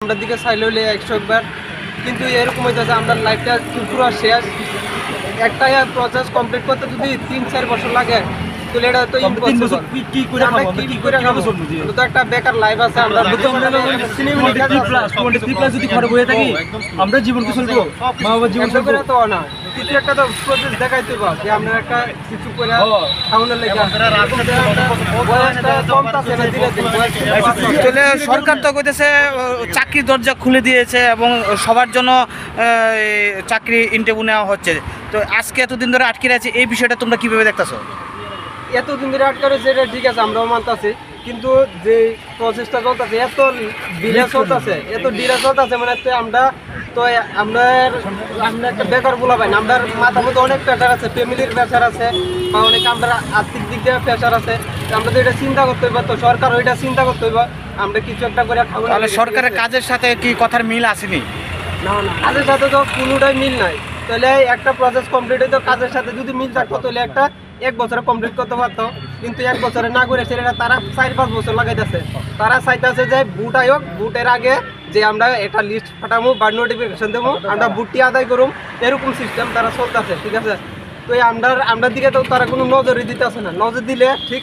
আমরা দিকে চাইলে হলে 100 বার, কিন্তু এরকম হইতেছে আমরা লাইফটা পুরো শেষ। একটা প্রসেস কমপ্লিট করতে যদি 3-4 বছর লাগে তাহলে এটা তো ইম্পসিবল। কি করে খাবো? কি করে খাবো? তো একটা বেকার লাইফ আছে, আমরা যদি ঘরে বসে থাকি আমরা জীবন কি চলবো? মা বাবার জীবন চলবো তো না, কিছু একটা তো প্রসেস দেখাইতে পার যে আমরা একটা কিছু করে খাওয়ানোর লেগে তাহলে সরকার তো কইতেছে চাকরির দরজা খুলে দিয়েছে এবং সবার জন্য চাকরি ইন্টারভিউ নেওয়া হচ্ছে। তো আজকে এতদিন ধরে আটকে আছে, এই বিষয়টা তোমরা কিভাবে দেখতেছো? এতদিন ধরে আটকে রয়েছে, এটা ঠিক আছে, আমরাও মানতেছি, কিন্তু যে প্রসেসটা চলতেছে এত ডিলে চলতেছে, মানে আমরা একটা বেকার বলা পাই না। আমরা মাথার মধ্যে অনেক প্রেশার আছে, ফ্যামিলির প্রেশার আছে, বা অনেক আমরা আর্থিক দিক দিয়ে প্রেশার আছে। আমরা তো এটা চিন্তা করতে হইব, তো সরকার ওইটা চিন্তা করতে হইব, আমরা কিছু একটা করে খাবো। তাহলে সরকারের কাজের সাথে কি কথার মিল আসেনি? না, কাজের সাথে তো কোনোটাই মিল নাই। তাহলে একটা প্রসেস কমপ্লিট হইতো, কাজের সাথে যদি মিল থাকতো তাহলে একটা 1 বছরে কমপ্লিট করতে পারতো, কিন্তু 1 বছরে না করে ছেলেরা তারা 4-5 বছর লাগাইতেছে। তারা চাইতেছে যে ভোট আয়োগ, ভোটের আগে যে আমরা একটা লিস্ট ফাটামু বা নোটিফিকেশন দেবো, আমরা ভোটটি আদায় করুম, এরকম সিস্টেম তারা চলতেছে, ঠিক আছে? তো এই আমরা দিকে তো তারা কোনো নজরই দিতেছে না। নজর দিলে ঠিক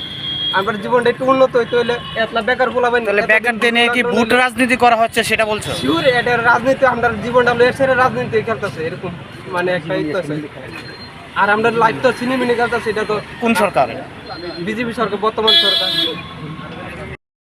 আমরা জীবনটা একটু উন্নত হইতে হলে এতলা বেকার বলাবেন। তাহলে বেকারদের নিয়ে কি ভোট রাজনীতি করা হচ্ছে সেটা বলছো? শিওর, এটা রাজনীতি, আমরা জীবনটা ছেড়ে রাজনীতি খেলতেছে, এরকম মানে একটা ইচ্ছে। আর আমরা লাইফ তো সিনেমিনি খেলতেছে, এটা তো কোন সরকার? বিজেপি সরকার, বর্তমান সরকার।